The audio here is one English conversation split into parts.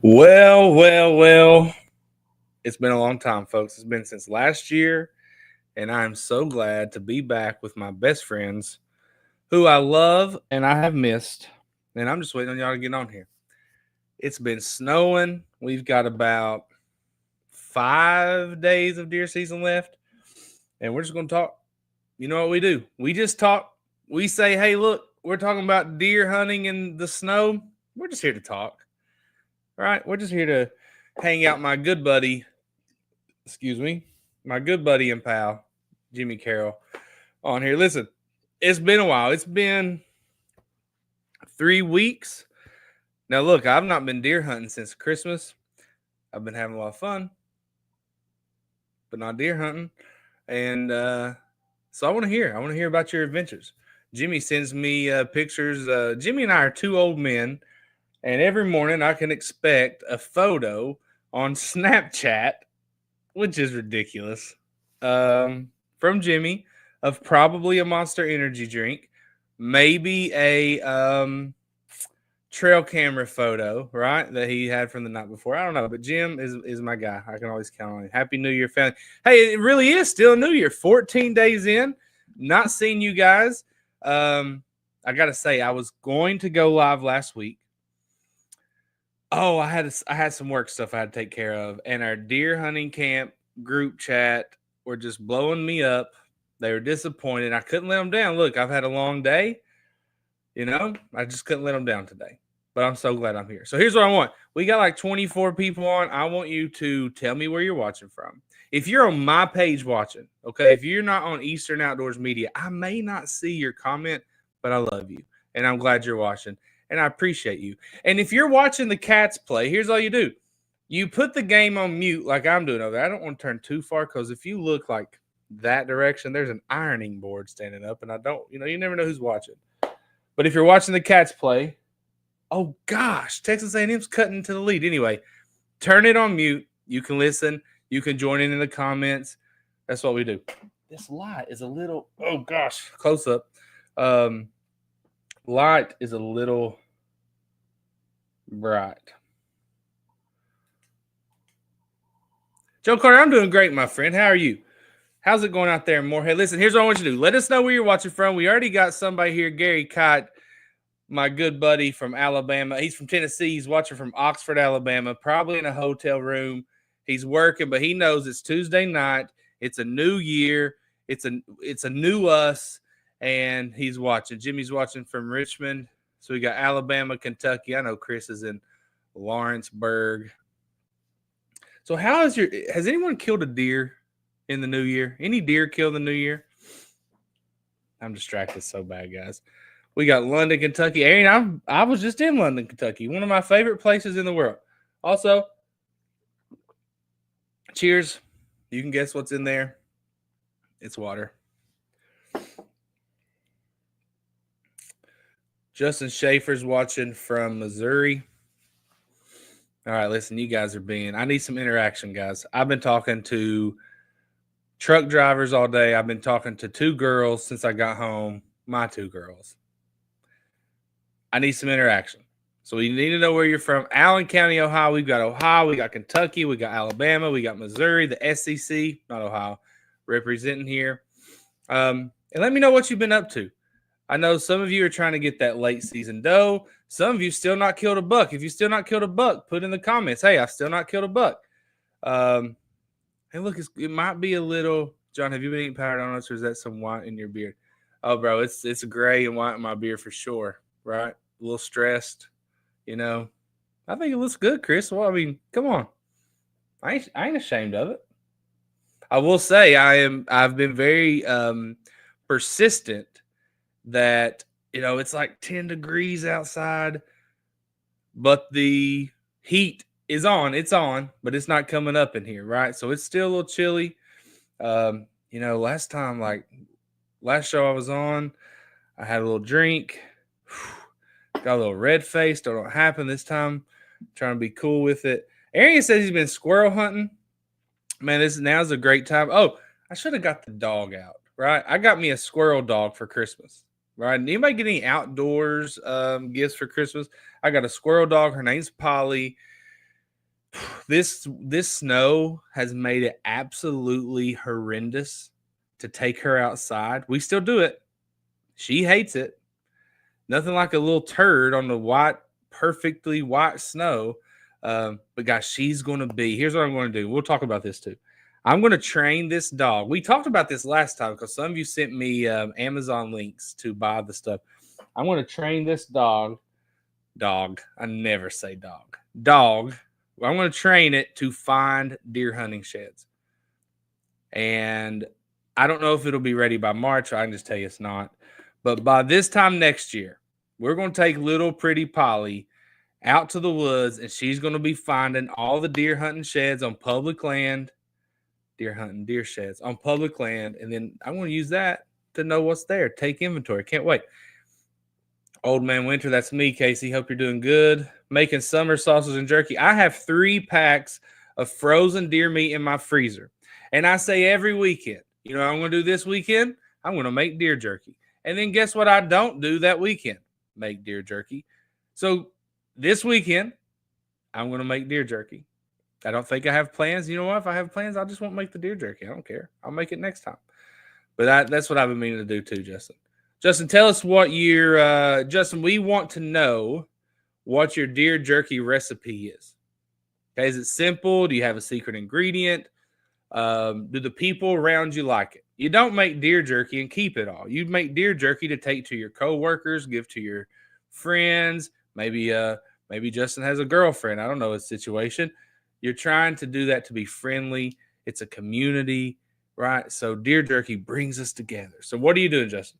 Well. It's been a long time, folks. It's been since last year, and I'm so glad to be back with my best friends who I love and I have missed. And I'm just waiting on y'all to get on here. It's been snowing. We've got about 5 days of deer season left, and we're just going to talk. You know what we do? We just talk. We say, hey, look, we're talking about deer hunting in the snow. We're just here to talk, right? We're just here to hang out. My good buddy, my good buddy and pal, Jimmy Carroll, on here. Listen, it's been a while. It's been 3 weeks. Now, look, I've not been deer hunting since Christmas. I've been having a lot of fun, but not deer hunting. And so I want to hear about your adventures. Jimmy sends me pictures. Jimmy and I are two old men, and every morning I can expect a photo on Snapchat, which is ridiculous, from Jimmy of probably a Monster Energy drink, maybe a trail camera photo, right, that he had from the night before. I don't know, but Jim is my guy. I can always count on him. Happy New Year, family. Hey, it really is still New Year. 14 days in, not seeing you guys. I got to say, I was going to go live last week. Oh, I had some work stuff I had to take care of, and our deer hunting camp group chat were just blowing me up. They were disappointed. I couldn't let them down. Look, I've had a long day. I just couldn't let them down today. But I'm so glad I'm here. So here's what I want. We got like 24 people on. I want you to tell me where you're watching from. If you're on my page watching, okay, if you're not on Eastern Outdoors Media, I may not see your comment, but I love you, and I'm glad you're watching, and I appreciate you. And if you're watching the Cats play, here's all you do. You put the game on mute like I'm doing over there. I don't want to turn too far because if you look like that direction, there's an ironing board standing up, and I don't, you never know who's watching. But if you're watching the Cats play, oh gosh, Texas A&M's cutting to the lead. Anyway, turn it on mute. You can listen. You can join in the comments. That's what we do. This light is a little, oh gosh, close up. Light is a little bright. Joe Carter, I'm doing great, my friend. How are you? How's it going out there in Moorhead? Listen, here's what I want you to do. Let us know where you're watching from. We already got somebody here, Gary Kite, my good buddy from Alabama. He's from Tennessee. He's watching from Oxford, Alabama, probably in a hotel room. He's working, but he knows it's Tuesday night. It's a new year. It's a new us, and he's watching. Jimmy's watching from Richmond. So we got Alabama, Kentucky. I know Chris is in Lawrenceburg. So has anyone killed a deer in the new year? Any deer killed in the new year? I'm distracted so bad, guys. We got London, Kentucky. Aaron, I was just in London, Kentucky. One of my favorite places in the world. Also, cheers. You can guess what's in there. It's water. Justin Schaefer's watching from Missouri. All right, listen, you guys I need some interaction, guys. I've been talking to truck drivers all day. I've been talking to two girls since I got home, my two girls. I need some interaction. So we need to know where you're from. Allen County, Ohio. We've got Kentucky, we got Alabama, we got Missouri, the SEC, not Ohio, representing here. And let me know what you've been up to. I know some of you are trying to get that late season doe. Some of you still not killed a buck. If you still not killed a buck, put in the comments, hey, I've still not killed a buck. Hey, look, it might be a little, John, have you been eating powdered donuts or is that some white in your beard? Oh, bro, it's gray and white in my beard for sure, right? A little stressed, I think it looks good, Chris. Well, I mean, come on. I ain't ashamed of it. I will say I've been very persistent that, it's like 10 degrees outside, but the heat is on. It's on, but it's not coming up in here, right? So it's still a little chilly. Last show I was on, I had a little drink, got a little red face. Don't happen this time. Trying to be cool with it. Arian says he's been squirrel hunting. Man, now's a great time. Oh, I should have got the dog out, right? I got me a squirrel dog for Christmas, right? Anybody get any outdoors gifts for Christmas? I got a squirrel dog. Her name's Polly. this snow has made it absolutely horrendous to take her outside. We still do it. She hates it. Nothing like a little turd on the white, perfectly white snow. But guys, she's going to be. Here's what I'm going to do. We'll talk about this too. I'm going to train this dog. We talked about this last time because some of you sent me Amazon links to buy the stuff. I'm going to train this dog. I never say dog. I'm going to train it to find deer hunting sheds. And I don't know if it'll be ready by March. I can just tell you it's not. But by this time next year, we're going to take little pretty Polly out to the woods, and she's going to be finding all the deer hunting sheds on public land, deer sheds on public land. And then I'm going to use that to know what's there. Take inventory. Can't wait. Old Man Winter, that's me, Casey. Hope you're doing good. Making summer sausage and jerky. I have 3 packs of frozen deer meat in my freezer. And I say every weekend, you know what I'm going to do this weekend? I'm going to make deer jerky. And then guess what I don't do that weekend? Make deer jerky. So this weekend, I'm going to make deer jerky. I don't think I have plans. You know what? If I have plans, I just won't make the deer jerky. I don't care. I'll make it next time. But that's what I've been meaning to do too, Justin. Justin, tell us what your Justin, we want to know what your deer jerky recipe is. Okay, is it simple? Do you have a secret ingredient? Do the people around you like it? You don't make deer jerky and keep it all. You make deer jerky to take to your coworkers, give to your friends. Maybe Justin has a girlfriend. I don't know his situation. You're trying to do that to be friendly. It's a community, right? So deer jerky brings us together. So what are you doing, Justin?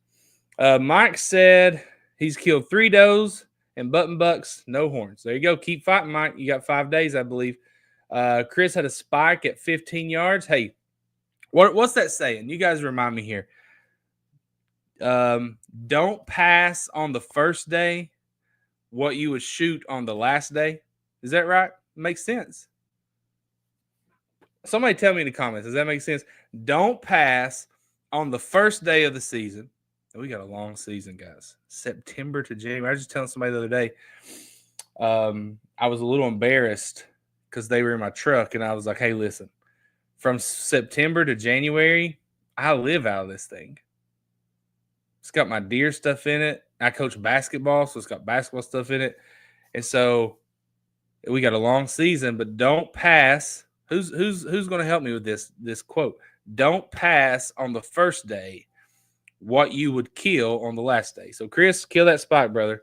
Mike said he's killed 3 does and button bucks, no horns. There you go. Keep fighting, Mike. You got 5 days, I believe. Chris had a spike at 15 yards. Hey, what's that saying? You guys remind me here. Don't pass on the first day what you would shoot on the last day. Is that right? Makes sense. Somebody tell me in the comments. Does that make sense? Don't pass on the first day of the season. We got a long season, guys. September to January. I was just telling somebody the other day, I was a little embarrassed because they were in my truck, and I was like, hey, listen, from September to January, I live out of this thing. It's got my deer stuff in it. I coach basketball, so it's got basketball stuff in it. And so we got a long season, but don't pass. Who's going to help me with this quote? Don't pass on the first day what you would kill on the last day. So, Chris, kill that spike, brother.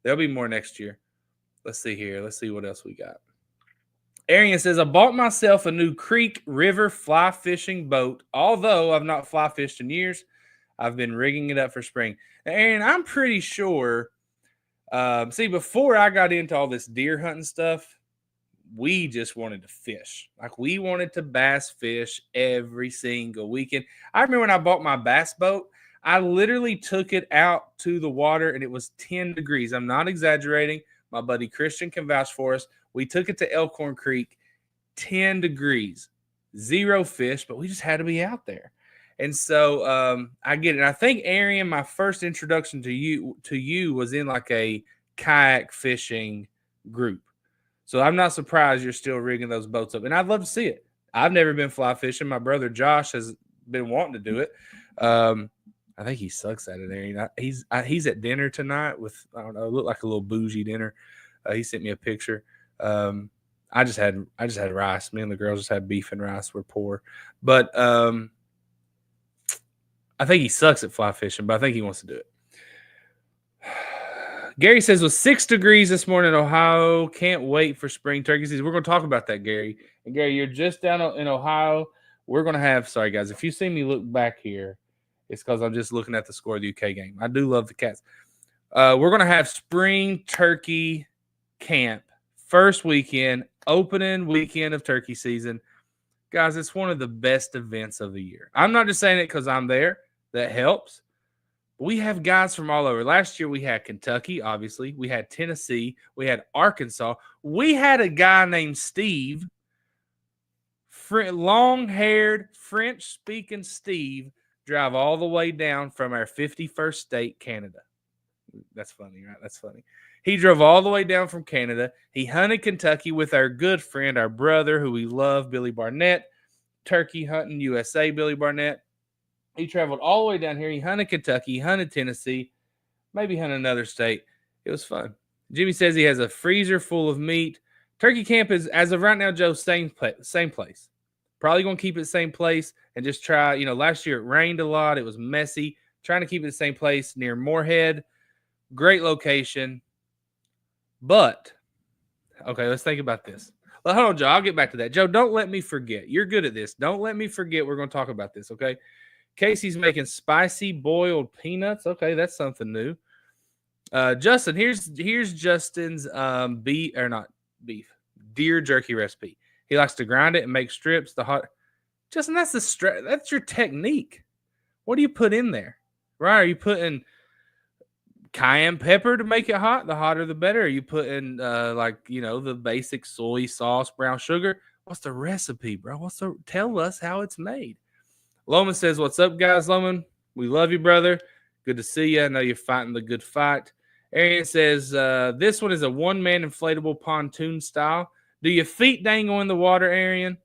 There'll be more next year. Let's see here. Let's see what else we got. Arian says, I bought myself a new creek river fly fishing boat. Although I've not fly fished in years, I've been rigging it up for spring. Now, Arian, I'm pretty sure, before I got into all this deer hunting stuff, we just wanted to fish. Like, we wanted to bass fish every single weekend. I remember when I bought my bass boat, I literally took it out to the water, and it was 10 degrees. I'm not exaggerating. My buddy Christian can vouch for us. We took it to Elkhorn Creek, 10 degrees, 0 fish, but we just had to be out there. And so I get it. And I think, Arian, my first introduction to you was in like a kayak fishing group. So I'm not surprised you're still rigging those boats up. And I'd love to see it. I've never been fly fishing. My brother Josh has been wanting to do it. I think he sucks at it, Arian. He's at dinner tonight with, I don't know, it looked like a little bougie dinner. He sent me a picture. I just had rice. Me and the girls just had beef and rice. We're poor. But I think he sucks at fly fishing, but I think he wants to do it. Gary says, with 6 degrees this morning in Ohio, can't wait for spring turkey season. We're going to talk about that, Gary. And Gary, you're just down in Ohio. We're going to have, sorry, guys, if you see me look back here, it's because I'm just looking at the score of the UK game. I do love the Cats. We're going to have spring turkey camp, first weekend, opening weekend of turkey season. Guys, it's one of the best events of the year. I'm not just saying it because I'm there. That helps. We have guys from all over. Last year we had Kentucky, obviously. We had Tennessee. We had Arkansas. We had a guy named Steve, long-haired, French-speaking Steve, drive all the way down from our 51st state, Canada. That's funny, right? That's funny. He drove all the way down from Canada. He hunted Kentucky with our good friend, our brother, who we love, Billy Barnett. Turkey hunting USA, Billy Barnett. He traveled all the way down here. He hunted Kentucky, he hunted Tennessee, maybe hunted another state. It was fun. Jimmy says he has a freezer full of meat. Turkey camp is, as of right now, Joe, same place. Probably going to keep it same place and just try. Last year it rained a lot. It was messy. Trying to keep it the same place near Moorhead. Great location. But, okay, let's think about this. Well, hold on, Joe. I'll get back to that. Joe, don't let me forget. You're good at this. Don't let me forget we're going to talk about this, okay? Casey's making spicy boiled peanuts. Okay, that's something new. Justin, here's Justin's deer jerky recipe. He likes to grind it and make strips. Justin, that's your technique. What do you put in there? Right? Are you putting cayenne pepper to make it hot? The hotter the better. Are you putting the basic soy sauce, brown sugar? What's the recipe, bro? Tell us how it's made. Loman says, "What's up, guys, Loman? We love you, brother. Good to see you. I know you're fighting the good fight." Arian says, "This one is a one-man inflatable pontoon style. Do your feet dangle in the water, Arian?"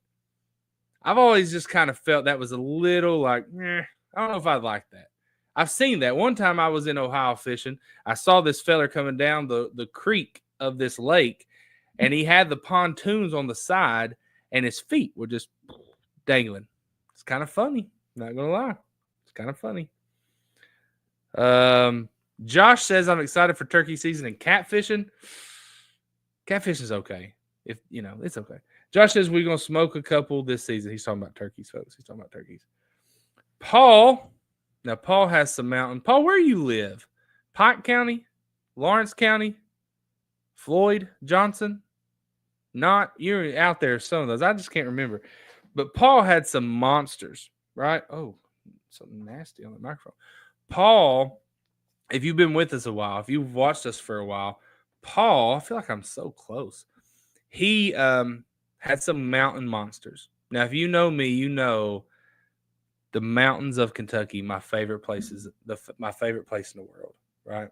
I've always just kind of felt that was a little like, I don't know if I'd like that. I've seen that. One time I was in Ohio fishing. I saw this feller coming down the creek of this lake, and he had the pontoons on the side, and his feet were just dangling. It's kind of funny. Not going to lie. It's kind of funny. Josh says, "I'm excited for turkey season and catfishing." Catfishing's okay. It's okay. Josh says, "We're going to smoke a couple this season." He's talking about turkeys, folks. He's talking about turkeys. Paul has some mountain. Paul, where you live? Pike County? Lawrence County? Floyd? Johnson? You're out there, some of those. I just can't remember. But Paul had some monsters, right? Oh, something nasty on the microphone. Paul, if you've been with us a while, if you've watched us for a while, Paul, I feel like I'm so close. He had some mountain monsters. Now, if you know me, you know the mountains of Kentucky, my favorite places, my favorite place in the world, right?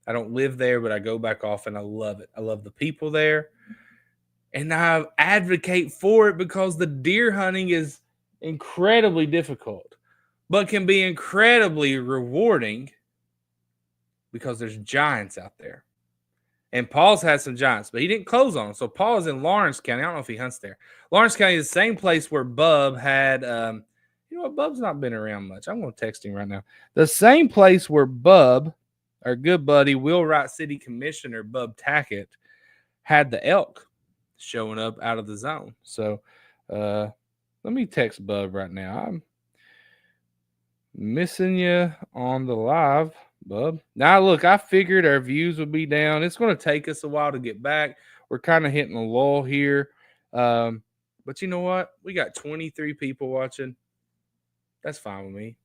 I don't live there, but I go back often. I love it. I love the people there. And I advocate for it because the deer hunting is incredibly difficult, but can be incredibly rewarding because there's giants out there. And Paul's had some giants, but he didn't close on them. So Paul's in Lawrence County. I don't know if he hunts there. Lawrence County is the same place where Bub had, Bub's not been around much. I'm going to text him right now. The same place where Bub, our good buddy, Wheelwright City Commissioner Bub Tackett, had the elk showing up out of the zone. So let me text Bub right now. I'm missing you on the live, Bub. Now, look, I figured our views would be down. It's going to take us a while to get back. We're kind of hitting a lull here. But you know what? We got 23 people watching. That's fine with me.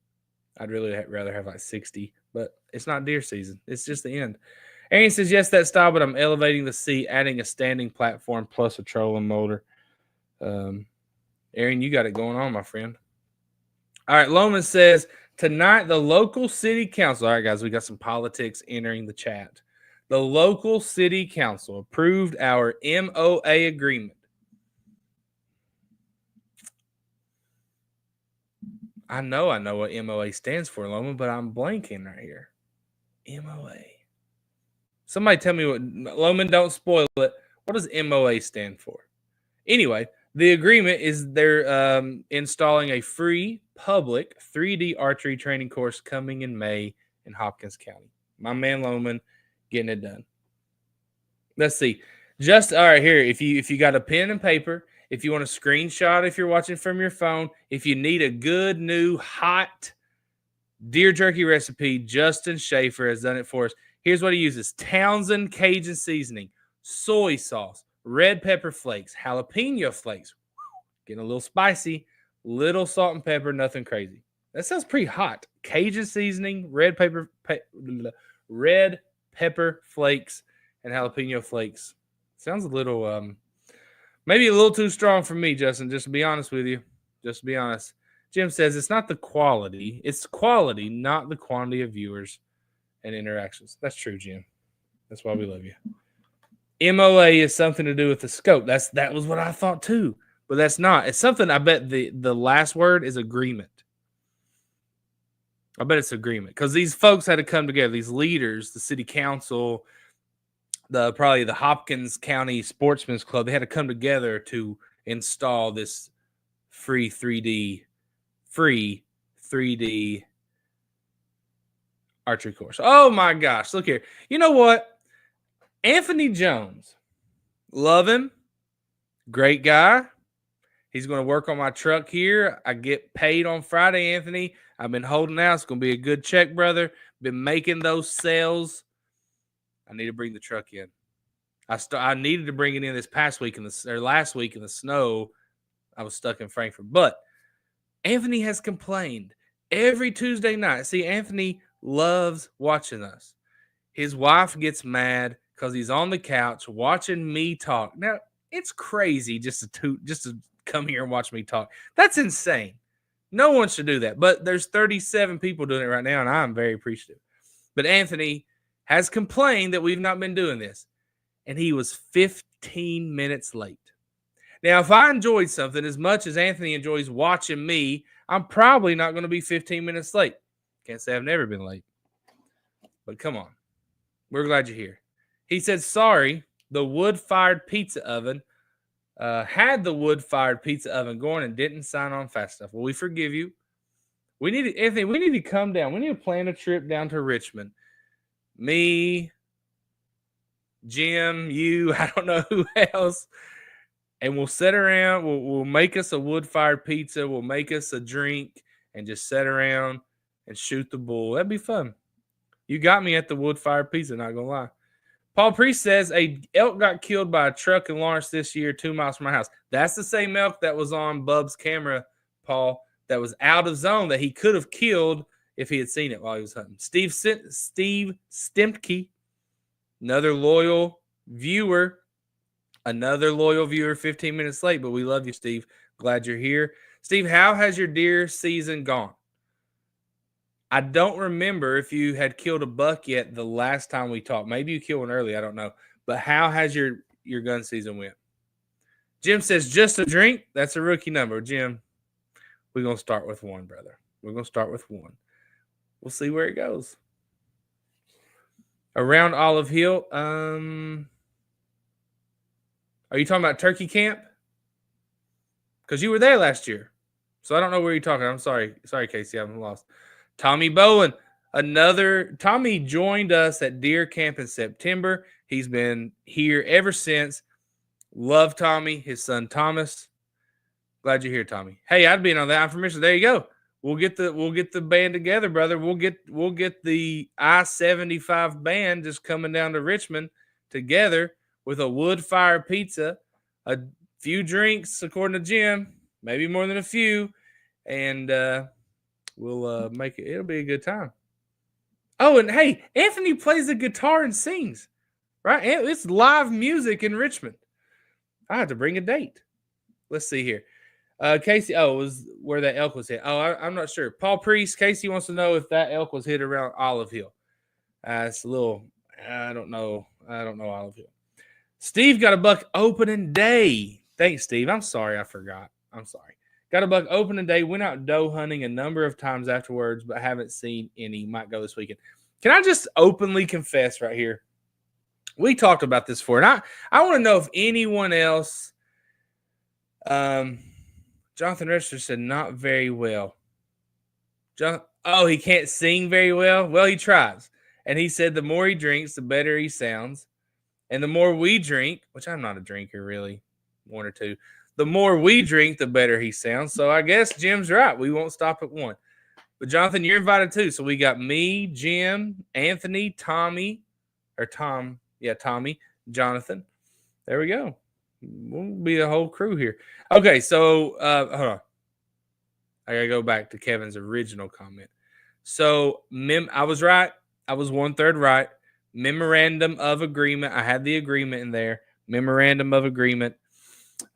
I'd really rather have like 60, but it's not deer season. It's just the end. Aaron says, "Yes, that style, but I'm elevating the seat, adding a standing platform plus a trolling motor." Aaron, you got it going on, my friend. All right, Loman says, "Tonight, the local city council." All right, guys, we got some politics entering the chat. The local city council approved our MOA agreement. I know what MOA stands for, Loman, but I'm blanking right here. MOA. Somebody tell me what, Loman, don't spoil it. What does MOA stand for? Anyway, the agreement is they're installing a free public 3D archery training course coming in May in Hopkins County. My man Loman getting it done. Let's see. Just all right here. If you got a pen and paper, if you want to screenshot, if you're watching from your phone, if you need a good new hot deer jerky recipe, Justin Schaefer has done it for us. Here's what he uses: Townsend Cajun seasoning, soy sauce, red pepper flakes, jalapeno flakes. Getting a little spicy, little salt and pepper, nothing crazy. That sounds pretty hot. Cajun seasoning, red pepper flakes, and jalapeno flakes. Sounds a little, maybe a little too strong for me, Justin, just to be honest with you. Just to be honest. Jim says it's not the quality. It's quality, not the quantity of viewers and interactions. That's true, Jim. That's why we love you. MOA is something to do with the scope. That was what I thought too, but that's not. It's something. I bet the last word is agreement. I bet it's agreement because these folks had to come together. These leaders, the city council, probably the Hopkins County Sportsman's Club, they had to come together to install this free 3D archery course. Oh my gosh, look here. You know what? Anthony Jones, love him. Great guy. He's going to work on my truck here. I get paid on Friday, Anthony. I've been holding out. It's going to be a good check, brother. Been making those sales. I need to bring the truck in. I needed to bring it in this past week last week in the snow. I was stuck in Frankfurt. But Anthony has complained every Tuesday night. See, Anthony loves watching us. His wife gets mad because he's on the couch watching me talk. Now, it's crazy just to come here and watch me talk. That's insane. No one should do that. But there's 37 people doing it right now, and I'm very appreciative. But Anthony has complained that we've not been doing this, and he was 15 minutes late. Now, if I enjoyed something as much as Anthony enjoys watching me, I'm probably not going to be 15 minutes late. Can't say I've never been late. But come on. We're glad you're here. He said, sorry, the wood-fired pizza oven had the wood-fired pizza oven going and didn't sign on fast enough. Well, we forgive you. Anthony, we need to come down. We need to plan a trip down to Richmond. Me, Jim, you, I don't know who else. And we'll sit around. We'll make us a wood-fired pizza. We'll make us a drink and just sit around and shoot the bull. That'd be fun. You got me at the wood-fired pizza, not going to lie. Paul Priest says a elk got killed by a truck in Lawrence this year, 2 miles from my house. That's the same elk that was on Bub's camera, Paul, that was out of zone that he could have killed if he had seen it while he was hunting. Steve Stemke, another loyal viewer, 15 minutes late, but we love you, Steve. Glad you're here. Steve, how has your deer season gone? I don't remember if you had killed a buck yet the last time we talked. Maybe you killed one early. I don't know. But how has your gun season went? Jim says, just a drink? That's a rookie number. Jim, we're going to start with one, brother. We're going to start with one. We'll see where it goes. Around Olive Hill. Are you talking about Turkey Camp? Because you were there last year. So I don't know where you're talking. I'm sorry. Sorry, Casey. I'm lost. Tommy Bowen, Tommy joined us at Deer Camp in September. He's been here ever since. Love Tommy, his son Thomas. Glad you're here, Tommy. Hey, I'd be in on that information. There you go. We'll get the band together, brother. We'll get the I-75 band just coming down to Richmond together with a wood-fired pizza, a few drinks, according to Jim, maybe more than a few, and we'll make it. It'll be a good time. Oh, and hey, Anthony plays the guitar and sings, right? It's live music in Richmond. I have to bring a date. Let's see here. Casey, it was where that elk was hit. Oh, I'm not sure. Paul Priest, Casey wants to know if that elk was hit around Olive Hill. It's a little, I don't know Olive Hill. Steve got a buck opening day. Thanks, Steve. I'm sorry I forgot. I'm sorry. Got a buck opening day. Went out doe hunting a number of times afterwards, but haven't seen any. Might go this weekend. Can I just openly confess right here? We talked about this before, and I want to know if anyone else. Jonathan Register said not very well. He can't sing very well. Well, he tries, and he said the more he drinks, the better he sounds, and the more we drink, which I'm not a drinker really, one or two. The more we drink, the better he sounds. So I guess Jim's right. We won't stop at one. But Jonathan, you're invited too. So we got me, Jim, Anthony, Tommy, Jonathan. There we go. We'll be the whole crew here. Okay, so hold on. I gotta go back to Kevin's original comment. So I was right. I was 1/3 right. Memorandum of agreement. I had the agreement in there. Memorandum of agreement.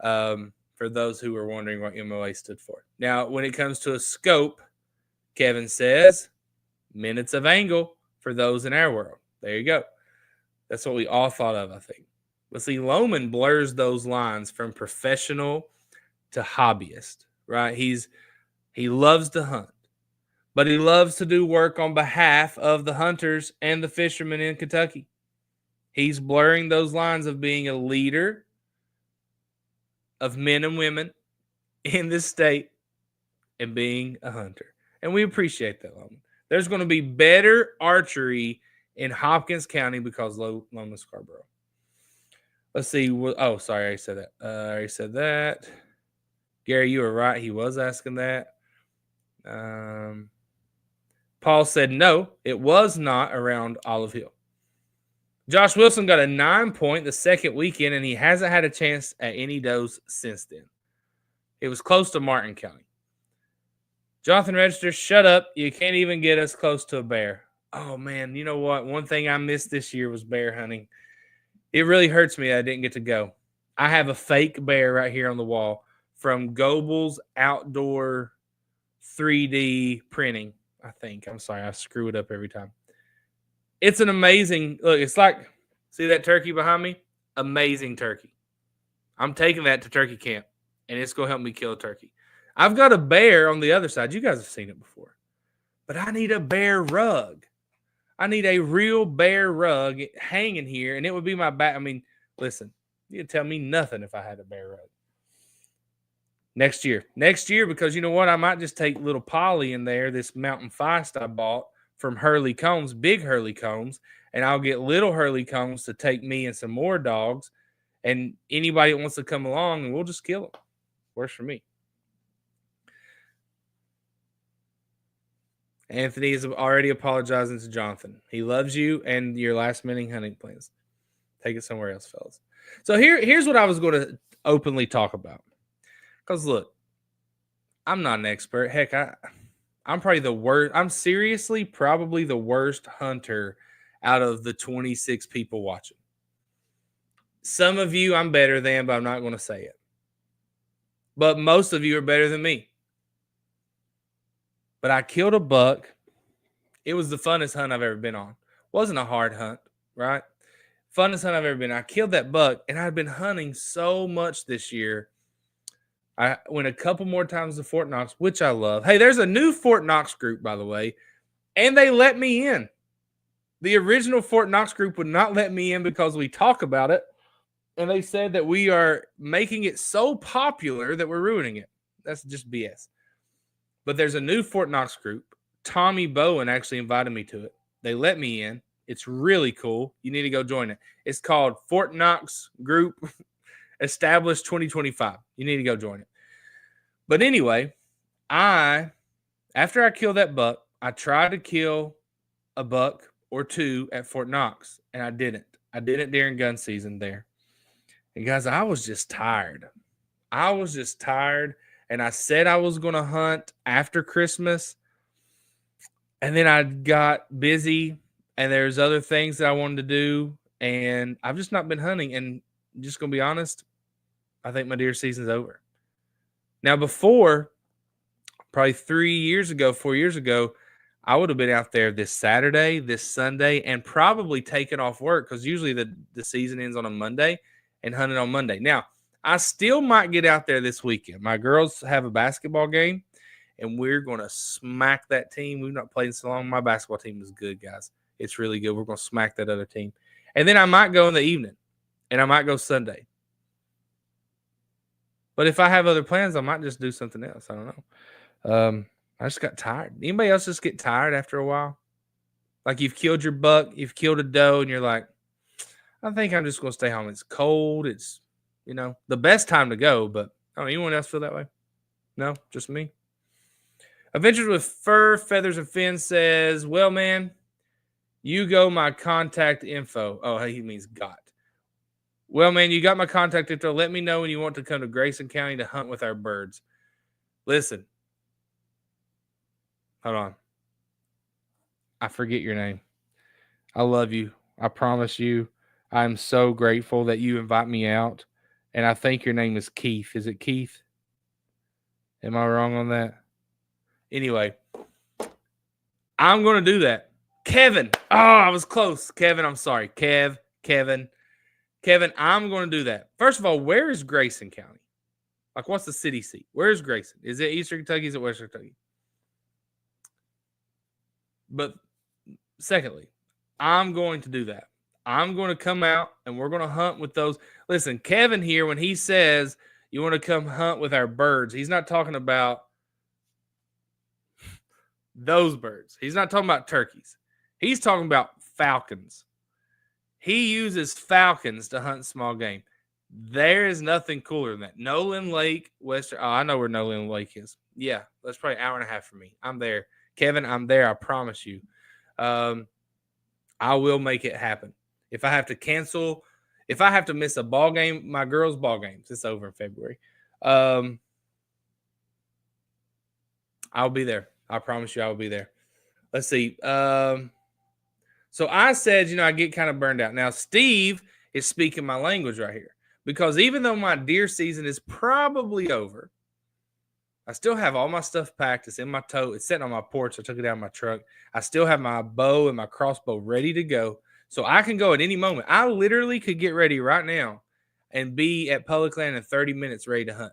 For those who were wondering what MOA stood for. Now, when it comes to a scope, Kevin says minutes of angle for those in our world. There you go. That's what we all thought of, I think. But see, Lohman blurs those lines from professional to hobbyist, right? He loves to hunt, but he loves to do work on behalf of the hunters and the fishermen in Kentucky. He's blurring those lines of being a leader of men and women in this state and being a hunter. And we appreciate that, Lohman. There's going to be better archery in Hopkins County because Lohman Scarborough. Let's see. Oh, sorry, I already said that. I already said that. Gary, you were right. He was asking that. Paul said no, it was not around Olive Hill. Josh Wilson got a 9-point the second weekend, and he hasn't had a chance at any does since then. It was close to Martin County. Jonathan Register, shut up. You can't even get us close to a bear. Oh, man, you know what? One thing I missed this year was bear hunting. It really hurts me that I didn't get to go. I have a fake bear right here on the wall from Goebel's Outdoor 3D Printing, I think. I'm sorry, I screw it up every time. It's an amazing look. It's like, see that turkey behind me? Amazing turkey. I'm taking that to turkey camp, and it's going to help me kill a turkey. I've got a bear on the other side. You guys have seen it before. But I need a bear rug. I need a real bear rug hanging here, and it would be my back. I mean, listen, you'd tell me nothing if I had a bear rug. Next year, because you know what? I might just take little Polly in there, this Mountain Feist I bought from Hurley Combs, big Hurley Combs, and I'll get little Hurley Combs to take me and some more dogs, and anybody that wants to come along, and we'll just kill them. Works for me. Anthony is already apologizing to Jonathan. He loves you and your last-minute hunting plans. Take it somewhere else, fellas. So here's what I was going to openly talk about. Because, look, I'm not an expert. Heck, I'm probably the worst. I'm seriously probably the worst hunter out of the 26 people watching. Some of you I'm better than, but I'm not going to say it. But most of you are better than me. But I killed a buck. It was the funnest hunt I've ever been on. Wasn't a hard hunt, right? Funnest hunt I've ever been. I killed that buck, and I've been hunting so much this year. I went a couple more times to Fort Knox, which I love. Hey, there's a new Fort Knox group, by the way, and they let me in. The original Fort Knox group would not let me in because we talk about it, and they said that we are making it so popular that we're ruining it. That's just BS. But there's a new Fort Knox group. Tommy Bowen actually invited me to it. They let me in. It's really cool. You need to go join it. It's called Fort Knox Group Established 2025. You need to go join it. But anyway, after I killed that buck, I tried to kill a buck or two at Fort Knox, and I didn't. I didn't during gun season there. And guys, I was just tired. And I said I was going to hunt after Christmas. And then I got busy, and there's other things that I wanted to do. And I've just not been hunting. And I'm just going to be honest, I think my deer season's over. Now, before, probably 4 years ago, I would have been out there this Saturday, this Sunday, and probably taken off work because usually the season ends on a Monday and hunted on Monday. Now, I still might get out there this weekend. My girls have a basketball game, and we're going to smack that team. We've not played in so long. My basketball team is good, guys. It's really good. We're going to smack that other team. And then I might go in the evening, and I might go Sunday. But if I have other plans, I might just do something else. I don't know. I just got tired. Anybody else just get tired after a while? Like you've killed your buck, you've killed a doe, and you're like, I think I'm just going to stay home. It's cold. It's, the best time to go. But anyone else feel that way? No, just me. Adventures with Fur, Feathers, and Fins says, well, man, you go my contact info. Oh, he means got. Well, man, you got my contact info. Let me know when you want to come to Grayson County to hunt with our birds. Listen. Hold on. I forget your name. I love you. I promise you. I'm so grateful that you invite me out. And I think your name is Keith. Is it Keith? Am I wrong on that? Anyway, I'm going to do that. Kevin. Oh, I was close. Kevin, I'm sorry. Kev, Kevin, I'm going to do that. First of all, where is Grayson County? Like, what's the city seat? Where is Grayson? Is it Eastern Kentucky? Is it Western Kentucky? But secondly, I'm going to do that. I'm going to come out and we're going to hunt with those. Listen, Kevin here, when he says you want to come hunt with our birds, he's not talking about those birds. He's not talking about turkeys. He's talking about falcons. He uses falcons to hunt small game. There is nothing cooler than that. Nolan Lake, Western. Oh, I know where Nolan Lake is. Yeah, that's probably an hour and a half for me. I'm there. Kevin, I'm there. I promise you. I will make it happen. If I have to cancel, if I have to miss a ball game, my girls' ball games, it's over in February. I'll be there. I promise you I will be there. Let's see. So I said, I get kind of burned out. Now, Steve is speaking my language right here because even though my deer season is probably over, I still have all my stuff packed. It's in my tote. It's sitting on my porch. I took it out of my truck. I still have my bow and my crossbow ready to go. So I can go at any moment. I literally could get ready right now and be at Public Land in 30 minutes ready to hunt.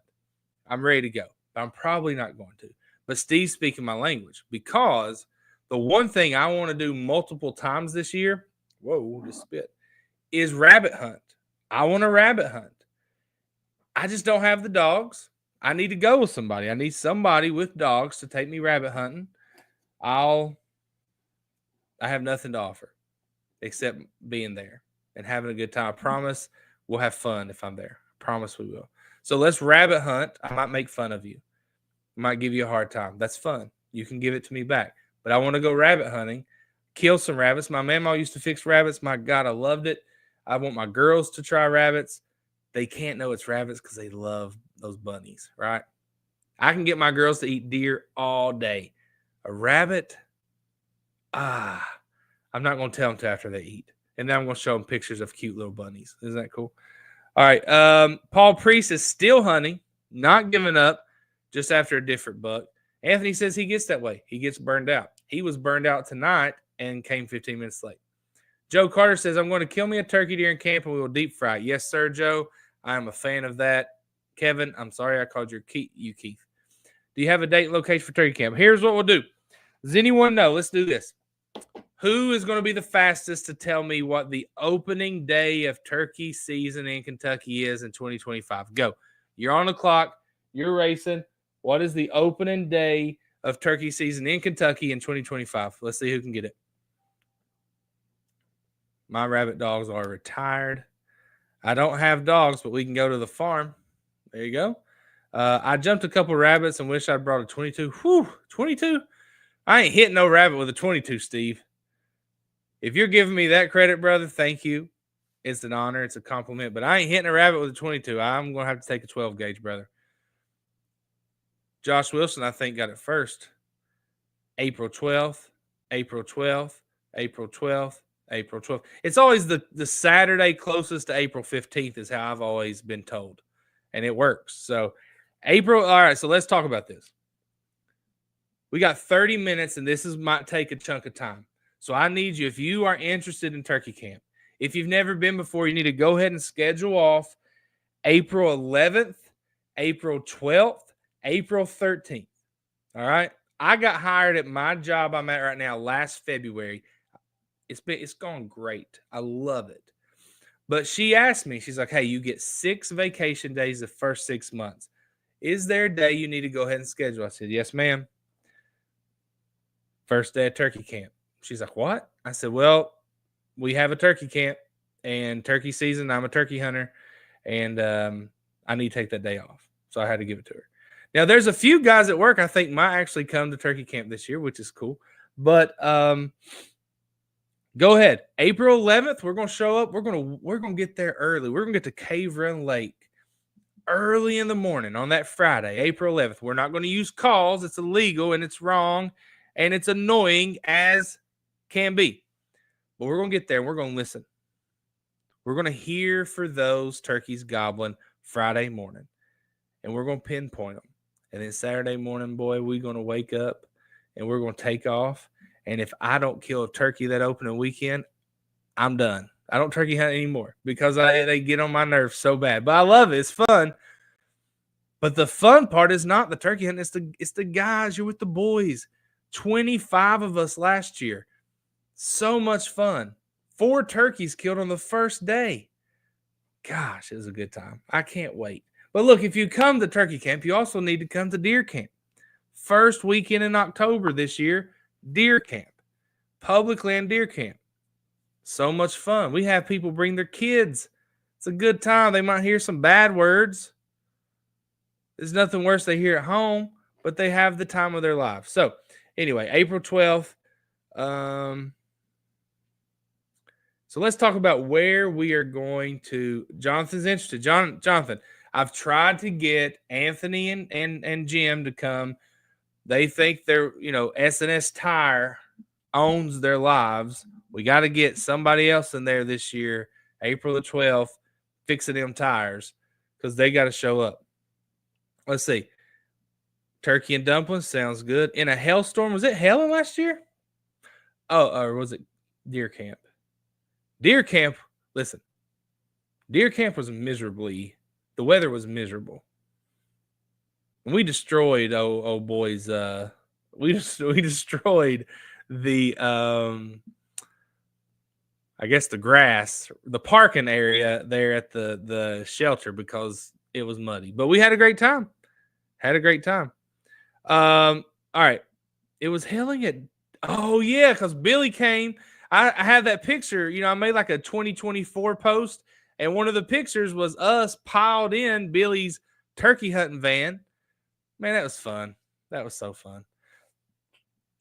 I'm ready to go. But I'm probably not going to. But Steve's speaking my language because the one thing I want to do multiple times this year, just spit, is rabbit hunt. I want to rabbit hunt. I just don't have the dogs. I need to go with somebody. I need somebody with dogs to take me rabbit hunting. I have nothing to offer except being there and having a good time. I promise we'll have fun if I'm there. I promise we will. So let's rabbit hunt. I might make fun of you. I might give you a hard time. That's fun. You can give it to me back. But I want to go rabbit hunting, kill some rabbits. My mama used to fix rabbits. My God, I loved it. I want my girls to try rabbits. They can't know it's rabbits because they love those bunnies, right? I can get my girls to eat deer all day. A rabbit, I'm not going to tell them till after they eat. And then I'm going to show them pictures of cute little bunnies. Isn't that cool? All right. Paul Priest is still hunting, not giving up, just after a different buck. Anthony says he gets that way. He gets burned out. He was burned out tonight and came 15 minutes late. Joe Carter says, I'm going to kill me a turkey deer in camp and we will deep fry it. Yes, sir, Joe. I am a fan of that. Kevin, I'm sorry I called you Keith. Do you have a date and location for turkey camp? Here's what we'll do. Does anyone know? Let's do this. Who is going to be the fastest to tell me what the opening day of turkey season in Kentucky is in 2025? Go. You're on the clock. You're racing. What is the opening day of turkey season in Kentucky in 2025? Let's see who can get it. My rabbit dogs are retired. I don't have dogs, but we can go to the farm. There you go. I jumped a couple rabbits and wish I'd brought a 22. Whew, 22? I ain't hitting no rabbit with a 22, Steve. If you're giving me that credit, brother, thank you. It's an honor. It's a compliment. But I ain't hitting a rabbit with a 22. I'm going to have to take a 12 gauge, brother. Josh Wilson, I think, got it first. April 12th, April 12th, April 12th, April 12th. It's always the Saturday closest to April 15th is how I've always been told. And it works. So April, all right, so let's talk about this. We got 30 minutes, and this might take a chunk of time. So I need you, if you are interested in turkey camp, if you've never been before, you need to go ahead and schedule off April 11th, April 12th, April 13th. All right. I got hired at my job I'm at right now last February. It's gone great. I love it. But she asked me, she's like, hey, you get 6 vacation days the first 6 months. Is there a day you need to go ahead and schedule? I said, yes, ma'am. First day of turkey camp. She's like, what? I said, well, we have a turkey camp and turkey season. I'm a turkey hunter and I need to take that day off. So I had to give it to her. Now, there's a few guys at work I think might actually come to turkey camp this year, which is cool. But go ahead. April 11th, we're going to show up. We're going to get there early. We're going to get to Cave Run Lake early in the morning on that Friday, April 11th. We're not going to use calls. It's illegal and it's wrong and it's annoying as can be. But we're going to get there and we're going to listen. We're going to hear for those turkeys gobbling Friday morning. And we're going to pinpoint them. And then Saturday morning, boy, we're going to wake up and we're going to take off. And if I don't kill a turkey that opening weekend, I'm done. I don't turkey hunt anymore because they get on my nerves so bad. But I love it. It's fun. But the fun part is not the turkey hunt. It's the guys. You're with the boys. 25 of us last year. So much fun. 4 turkeys killed on the first day. Gosh, it was a good time. I can't wait. But look, if you come to turkey camp, you also need to come to deer camp. First weekend in October this year, deer camp. Public land deer camp. So much fun. We have people bring their kids. It's a good time. They might hear some bad words. There's nothing worse they hear at home, but they have the time of their life. So, anyway, April 12th. So let's talk about where we are going to. Jonathan's interested. Jonathan, I've tried to get Anthony and Jim to come. They think they're, S&S Tire owns their lives. We got to get somebody else in there this year, April the 12th, fixing them tires because they got to show up. Let's see. Turkey and dumplings sounds good. In a hailstorm, was it hailing last year? Oh, or was it deer camp? Deer camp, listen. Deer camp was the weather was miserable. And we destroyed boys. We destroyed the I guess the grass, the parking area there at the shelter because it was muddy. But we had a great time. All right. It was hailing at because Billy came. I had that picture. I made like a 2024 post, and one of the pictures was us piled in Billy's turkey hunting van. Man, that was fun. That was so fun.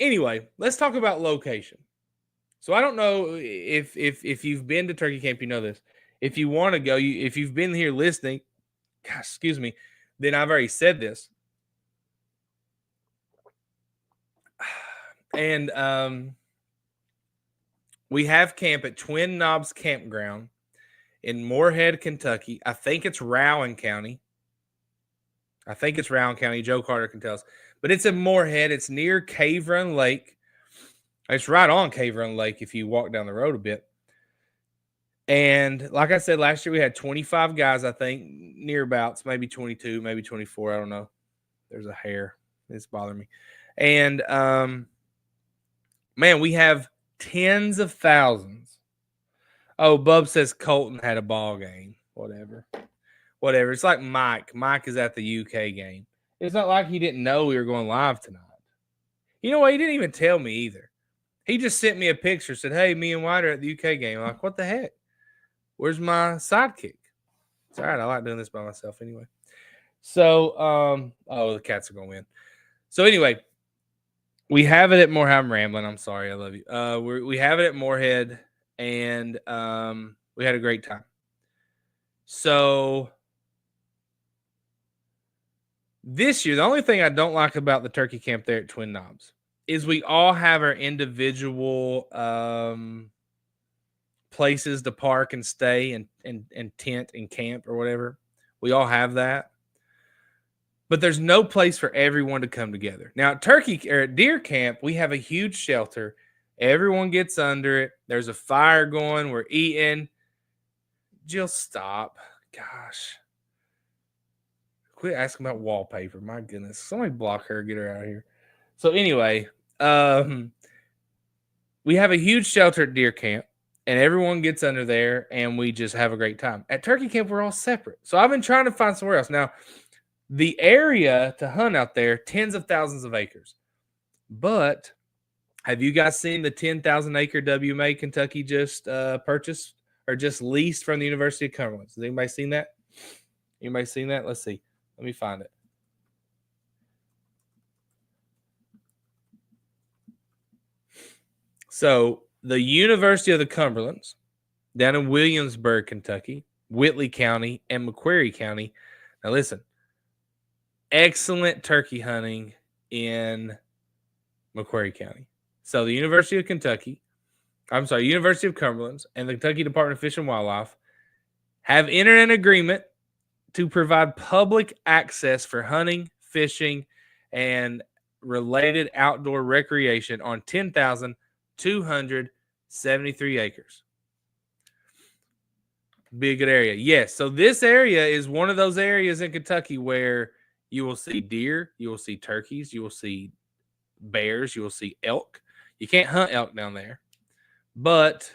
Anyway, let's talk about location. So I don't know if you've been to turkey camp, you know this. If you want to go, if you've been here listening, gosh, excuse me, then I've already said this. And we have camp at Twin Knobs Campground in Moorhead, Kentucky. I think it's Rowan County. Joe Carter can tell us. But it's in Moorhead. It's near Cave Run Lake. It's right on Cave Run Lake if you walk down the road a bit. And like I said, last year we had 25 guys, I think, nearabouts, maybe 22, maybe 24. I don't know. There's a hair. It's bothering me. And, man, we have tens of thousands. Oh, Bub says Colton had a ball game. Whatever. It's like Mike. Mike is at the UK game. It's not like he didn't know we were going live tonight. You know what? He didn't even tell me either. He just sent me a picture, said, hey, me and White are at the UK game. I'm like, what the heck? Where's my sidekick? It's all right. I like doing this by myself anyway. So, the Cats are going to win. So, anyway, we have it at Moorhead. I'm rambling. I'm sorry. I love you. We have it at Moorhead, and we had a great time. So, this year, the only thing I don't like about the turkey camp there at Twin Knobs is we all have our individual places to park and stay and tent and camp or whatever. We all have that. But there's no place for everyone to come together. Now, at deer camp, we have a huge shelter. Everyone gets under it. There's a fire going. We're eating. Jill, stop. Gosh. Quit asking about wallpaper. My goodness. Somebody block her. Get her out of here. So anyway, we have a huge shelter at deer camp, and everyone gets under there, and we just have a great time. At turkey camp, we're all separate. So I've been trying to find somewhere else. Now, the area to hunt out there, tens of thousands of acres. But have you guys seen the 10,000-acre WMA Kentucky just purchased or just leased from the University of Cumberland? Has anybody seen that? Let's see. Let me find it. So the University of the Cumberlands down in Williamsburg, Kentucky, Whitley County, and McQuarrie County. Now listen, excellent turkey hunting in McQuarrie County. So the University of Cumberlands and the Kentucky Department of Fish and Wildlife have entered an agreement to provide public access for hunting, fishing, and related outdoor recreation on 10,273 acres. Be a good area. Yes. So this area is one of those areas in Kentucky where you will see deer, you will see turkeys, you will see bears, you will see elk. You can't hunt elk down there, but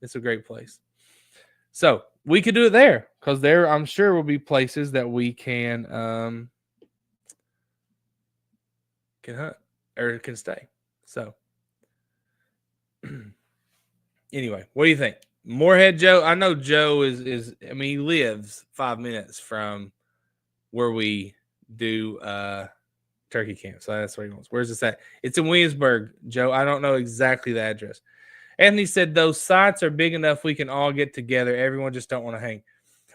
it's a great place. So we could do it there because there, I'm sure, will be places that we can hunt or can stay. So anyway, what do you think? Moorhead Joe? I know Joe is I mean, he lives 5 minutes from where we do turkey camp. So that's where he wants. Where's this at? It's in Williamsburg, Joe. I don't know exactly the address. Anthony said those sites are big enough we can all get together. Everyone just don't want to hang.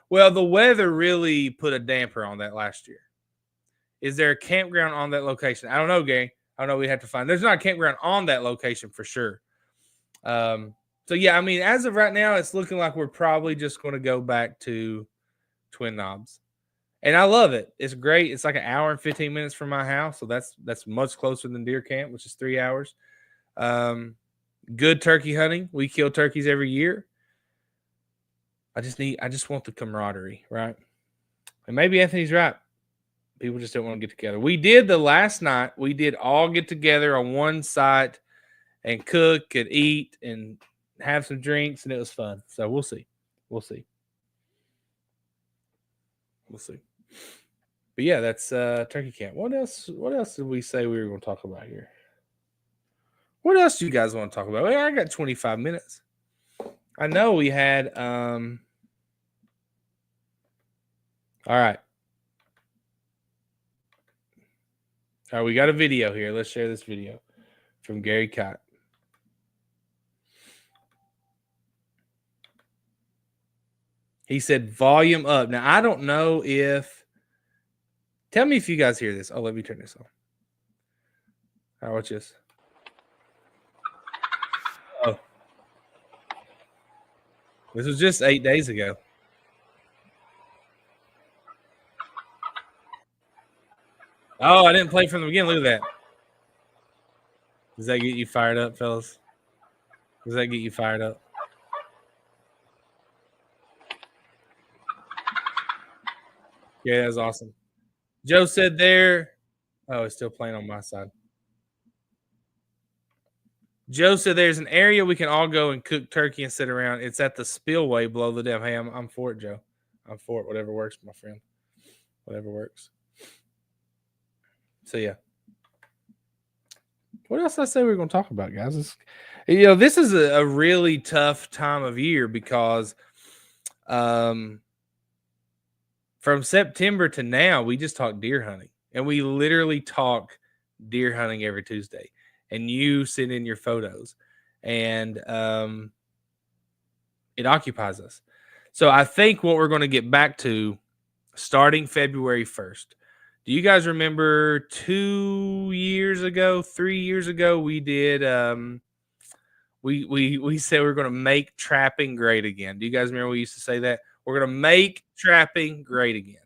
Well, the weather really put a damper on that last year. Is there a campground on that location? I don't know, Gary. I don't know. We have to find. There's not a campground on that location for sure. So yeah, I mean, as of right now, it's looking like we're probably just going to go back to Twin Knobs, and I love it. It's great. It's like an hour and 15 minutes from my house, so that's much closer than deer camp, which is 3 hours. Good turkey hunting. We kill turkeys every year. I just want the camaraderie, right? And maybe Anthony's right. People just don't want to get together. We did the last night. We did all get together on one site and cook and eat and have some drinks, and it was fun. So we'll see. We'll see. We'll see. But yeah, that's turkey camp. What else? What else did we say we were going to talk about here? What else do you guys want to talk about? Well, I got 25 minutes. I know we had all right. All right, we got a video here. Let's share this video from Gary Cott. He said volume up. Now, I don't know if tell me if you guys hear this. Oh, let me turn this on. All right, watch this. Oh. This was just 8 days ago. Oh, I didn't play from the beginning. Look at that. Does that get you fired up, fellas? Does that get you fired up? Yeah, that's awesome. Joe said there. Oh, it's still playing on my side. Joe said there's an area we can all go and cook turkey and sit around. It's at the spillway below the dam. Hey, I'm for it, Joe. I'm for it. Whatever works, my friend. Whatever works. So yeah. What else did I say we were going to talk about, guys? This is a really tough time of year because from September to now, we just talk deer hunting. And we literally talk deer hunting every Tuesday. And you send in your photos. And it occupies us. So I think what we're going to get back to starting February 1st. Do you guys remember 2 years ago, 3 years ago, we did we said we are going to make trapping great again. Do you guys remember we used to say that? We're going to make trapping great again.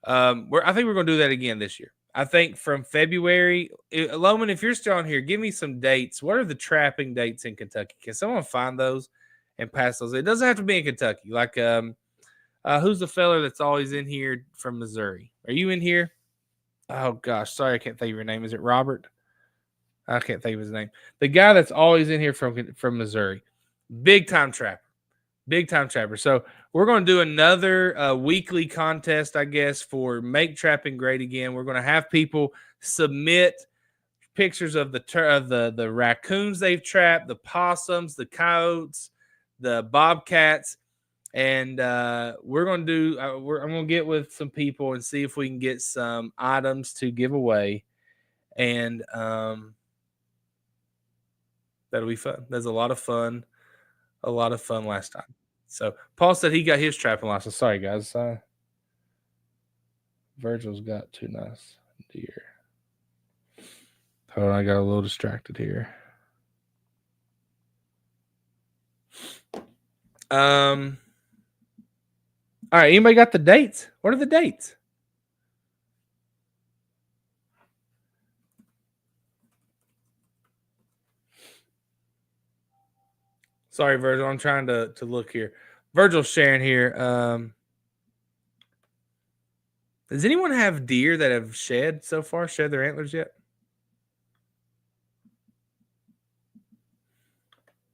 I think we're going to do that again this year. I think from February, Loman, if you're still on here, give me some dates. What are the trapping dates in Kentucky? Can someone find those and pass those? It doesn't have to be in Kentucky. Like who's the fella that's always in here from Missouri? Are you in here? Oh gosh, sorry, I can't think of your name. Is it Robert? I can't think of his name. The guy that's always in here from Missouri, big time trapper, big time trapper. So we're going to do another weekly contest, I guess, for Make Trapping Great Again. We're going to have people submit pictures of the raccoons they've trapped, the possums, the coyotes, the bobcats. And we're going to do. I'm going to get with some people and see if we can get some items to give away, and that'll be fun. There's a lot of fun last time. So Paul said he got his trapping license. Sorry, guys. Virgil's got two nice deer. Hold on, I got a little distracted here. All right, anybody got the dates? What are the dates? Sorry, Virgil, I'm trying to look here. Virgil's sharing here. Does anyone have deer that have shed so far? Shed their antlers yet?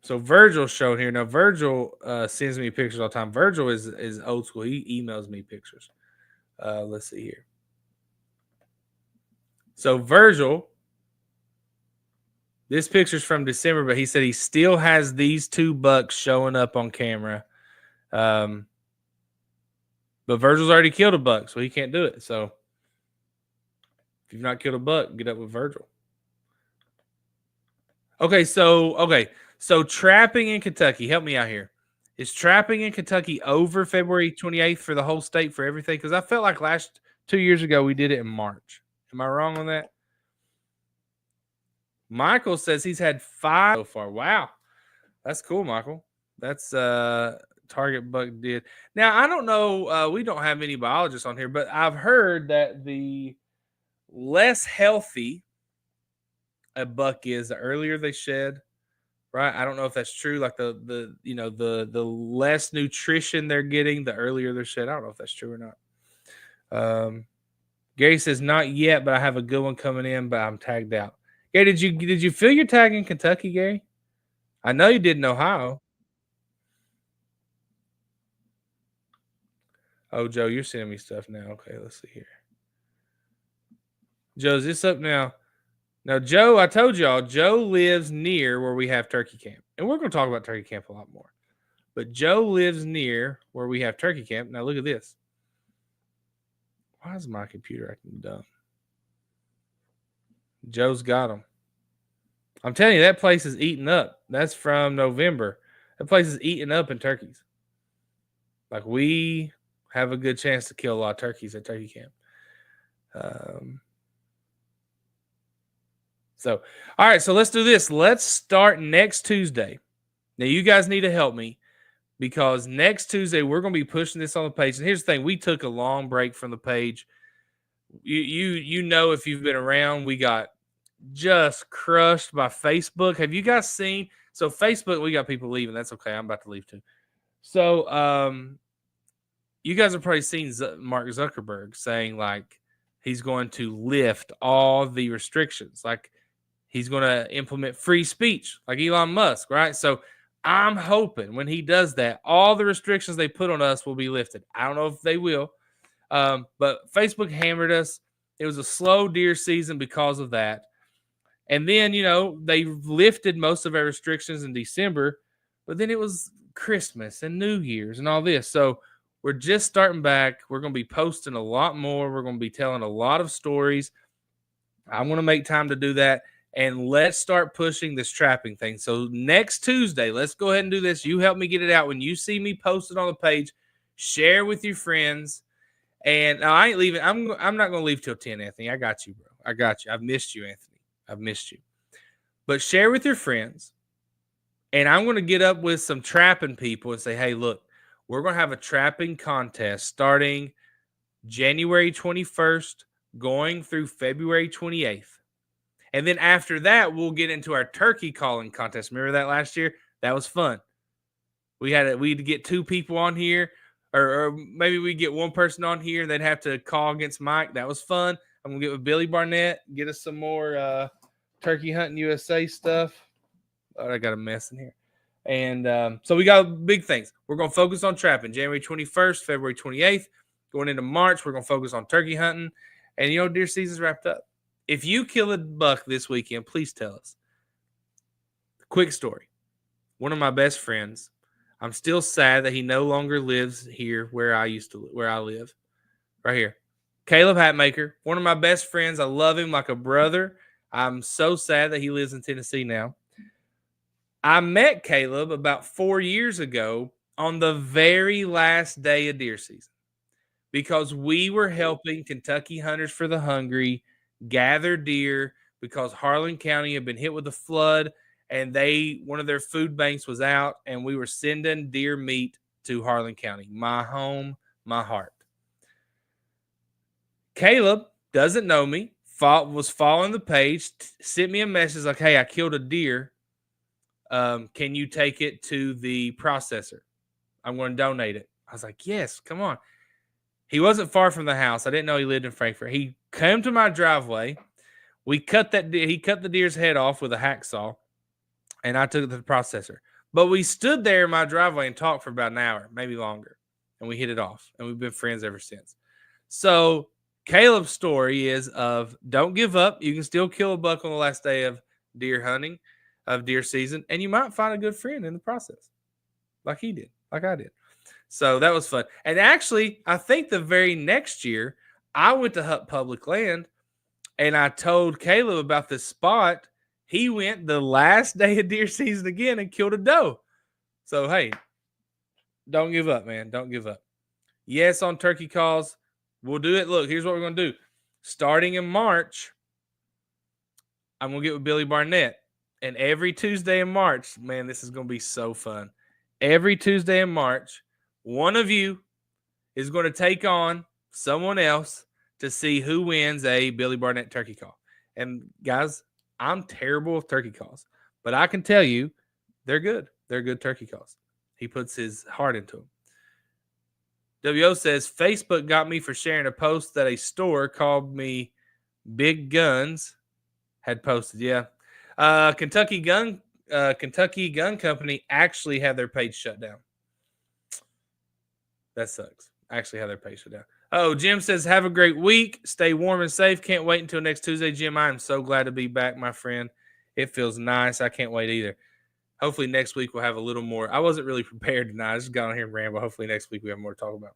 So Virgil's shown here. Now Virgil sends me pictures all the time. Virgil is old school. He emails me pictures. Let's see here. So Virgil, this picture's from December, but he said he still has these 2 bucks showing up on camera. But Virgil's already killed a buck, so he can't do it. So if you've not killed a buck, get up with Virgil. Okay, so trapping in Kentucky. Help me out here. Is trapping in Kentucky over February 28th for the whole state for everything? Because I felt like 2 years ago we did it in March. Am I wrong on that? Michael says he's had 5 so far. Wow. That's cool, Michael. That's target buck did. Now, I don't know. We don't have any biologists on here, but I've heard that the less healthy a buck is, the earlier they shed. Right? I don't know if that's true. Like the less nutrition they're getting, the earlier they're shed. I don't know if that's true or not. Gary says not yet, but I have a good one coming in, but I'm tagged out. Gary, did you fill your tag in Kentucky, Gary? I know you did in Ohio. Oh, Joe, you're sending me stuff now. Okay, let's see here. Joe, is this up now? Now, Joe, I told y'all, Joe lives near where we have turkey camp. And we're going to talk about turkey camp a lot more. But Joe lives near where we have turkey camp. Now, look at this. Why is my computer acting dumb? Joe's got them. I'm telling you, that place is eating up. That's from November. That place is eating up in turkeys. Like, we have a good chance to kill a lot of turkeys at turkey camp. So, all right, so let's do this. Let's start next Tuesday. Now, you guys need to help me because next Tuesday we're going to be pushing this on the page. And here's the thing: we took a long break from the page. You know, if you've been around, we got just crushed by Facebook. Have you guys seen? So Facebook, we got people leaving. That's okay. I'm about to leave too. So, you guys have probably seen Mark Zuckerberg saying like he's going to lift all the restrictions, like he's going to implement free speech, like Elon Musk, right? So I'm hoping when he does that, all the restrictions they put on us will be lifted. I don't know if they will, but Facebook hammered us. It was a slow deer season because of that. And then, you know, they lifted most of our restrictions in December, but then it was Christmas and New Year's and all this. So we're just starting back. We're going to be posting a lot more. We're going to be telling a lot of stories. I want to make time to do that. And let's start pushing this trapping thing. So next Tuesday, let's go ahead and do this. You help me get it out. When you see me post it on the page, share with your friends. And now I ain't leaving. I'm not going to leave till 10, Anthony. I got you, bro. I got you. I've missed you, Anthony. I've missed you. But share with your friends. And I'm going to get up with some trapping people and say, hey, look, we're going to have a trapping contest starting January 21st, going through February 28th. And then after that, we'll get into our turkey calling contest. Remember that last year? That was fun. We'd get 2 people on here, or maybe we get 1 person on here. They'd have to call against Mike. That was fun. I'm gonna get with Billy Barnett, get us some more Turkey Hunting USA stuff. Oh, I got a mess in here. And so we got big things. We're gonna focus on trapping January 21st, February 28th. Going into March, we're gonna focus on turkey hunting. And you know, deer season's wrapped up. If you kill a buck this weekend, please tell us. Quick story. One of my best friends, I'm still sad that he no longer lives here where I live. Right here. Caleb Hatmaker, one of my best friends. I love him like a brother. I'm so sad that he lives in Tennessee now. I met Caleb about 4 years ago on the very last day of deer season because we were helping Kentucky Hunters for the Hungry gather deer because Harlan County had been hit with a flood and one of their food banks was out and we were sending deer meat to Harlan County. My home, my heart. Caleb doesn't know me, was following the page, sent me a message like, hey, I killed a deer. Can you take it to the processor? I'm going to donate it. I was like, yes, come on. He wasn't far from the house. I didn't know he lived in Frankfort. He came to my driveway. He cut the deer's head off with a hacksaw, and I took it to the processor. But we stood there in my driveway and talked for about an hour, maybe longer, and we hit it off, and we've been friends ever since. So Caleb's story is of don't give up. You can still kill a buck on the last day of deer hunting, of deer season, and you might find a good friend in the process, like he did, like I did. So that was fun. And actually, I think the very next year, I went to hunt public land, and I told Caleb about this spot. He went the last day of deer season again and killed a doe. So, hey, don't give up, man. Don't give up. Yes, on turkey calls. We'll do it. Look, here's what we're going to do. Starting in March, I'm going to get with Billy Barnett. And every Tuesday in March, man, this is going to be so fun. Every Tuesday in March, one of you is going to take on someone else to see who wins a Billy Barnett turkey call. And guys, I'm terrible with turkey calls, but I can tell you they're good. They're good turkey calls. He puts his heart into them. WO says, Facebook got me for sharing a post that a store called me Big Guns had posted. Yeah. Kentucky Gun Company actually had their page shut down. That sucks. Actually had their page shut down. Oh, Jim says, have a great week. Stay warm and safe. Can't wait until next Tuesday, Jim. I am so glad to be back, my friend. It feels nice. I can't wait either. Hopefully next week we'll have a little more. I wasn't really prepared tonight. I just got on here and ramble. Hopefully next week we have more to talk about.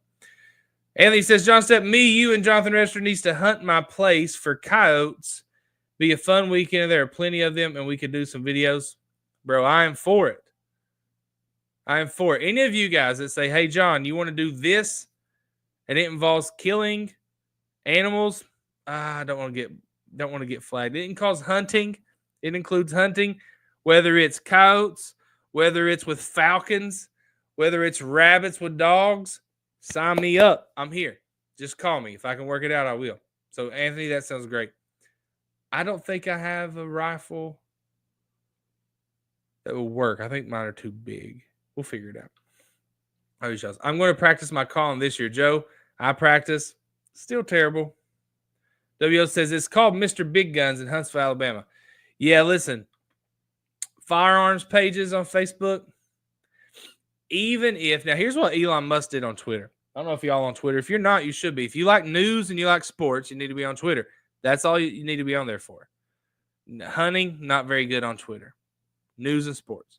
Anthony says, John Stepp, you and Jonathan Rester needs to hunt my place for coyotes. Be a fun weekend. There are plenty of them, and we could do some videos. Bro, I am for it. I am for it. Any of you guys that say, hey, John, you want to do this? And it involves killing animals. I don't want to get flagged. It includes hunting. It includes hunting, whether it's coyotes, whether it's with falcons, whether it's rabbits with dogs. Sign me up. I'm here. Just call me. If I can work it out, I will. So, Anthony, that sounds great. I don't think I have a rifle that will work. I think mine are too big. We'll figure it out. I'm going to practice my calling this year, Joe. I practice. Still terrible. WO says it's called Mr. Big Guns in Huntsville, Alabama. Yeah, listen. Firearms pages on Facebook. Even if, now here's what Elon Musk did on Twitter. I don't know if y'all on Twitter. If you're not, you should be. If you like news and you like sports, you need to be on Twitter. That's all you need to be on there for. Hunting, not very good on Twitter. News and sports.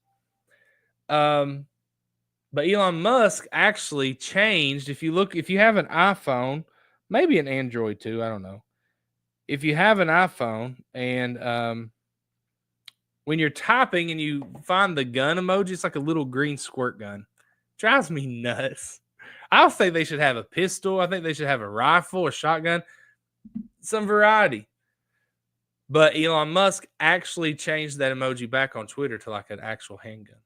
But Elon Musk actually changed. If you have an iPhone, maybe an Android too, I don't know. If you have an iPhone and when you're typing and you find the gun emoji, it's like a little green squirt gun. Drives me nuts. I think they should have a pistol. I think they should have a rifle, a shotgun, some variety. But Elon Musk actually changed that emoji back on Twitter to like an actual handgun.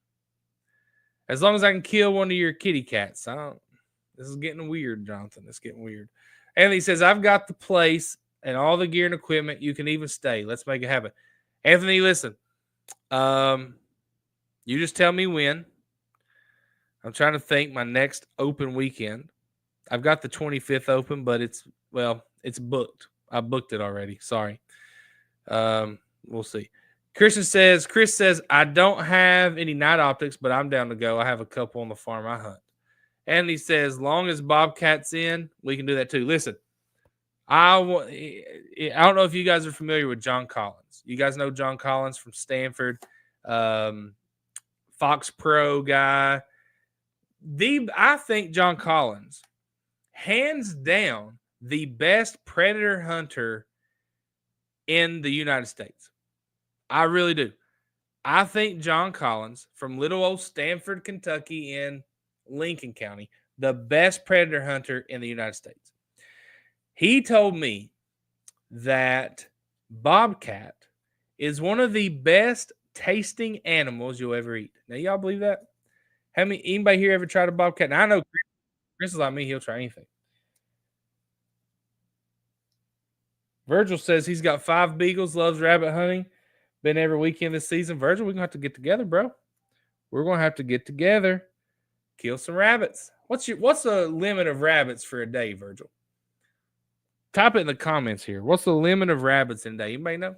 As long as I can kill one of your kitty cats. This is getting weird, Jonathan. It's getting weird. Anthony says, I've got the place and all the gear and equipment. You can even stay. Let's make it happen. Anthony, listen. You just tell me when. I'm trying to think my next open weekend. I've got the 25th open, but it's booked. I booked it already. Sorry. We'll see. Chris says, I don't have any night optics, but I'm down to go. I have a couple on the farm I hunt. And he says, long as Bobcat's in, we can do that too. Listen, I don't know if you guys are familiar with John Collins. You guys know John Collins from Stanford, Fox Pro guy. I think John Collins, hands down, the best predator hunter in the United States. I really do. I think John Collins from little old Stanford, Kentucky in Lincoln County, the best predator hunter in the United States. He told me that bobcat is one of the best tasting animals you'll ever eat. Now, y'all believe that? Anybody here ever tried a bobcat? Now, I know Chris is like me. He'll try anything. Virgil says he's got 5 beagles, loves rabbit hunting. Been every weekend this season. Virgil, we're going to have to get together, bro. We're going to have to get together. Kill some rabbits. What's the limit of rabbits for a day, Virgil? Type it in the comments here. What's the limit of rabbits in a day? Anybody know?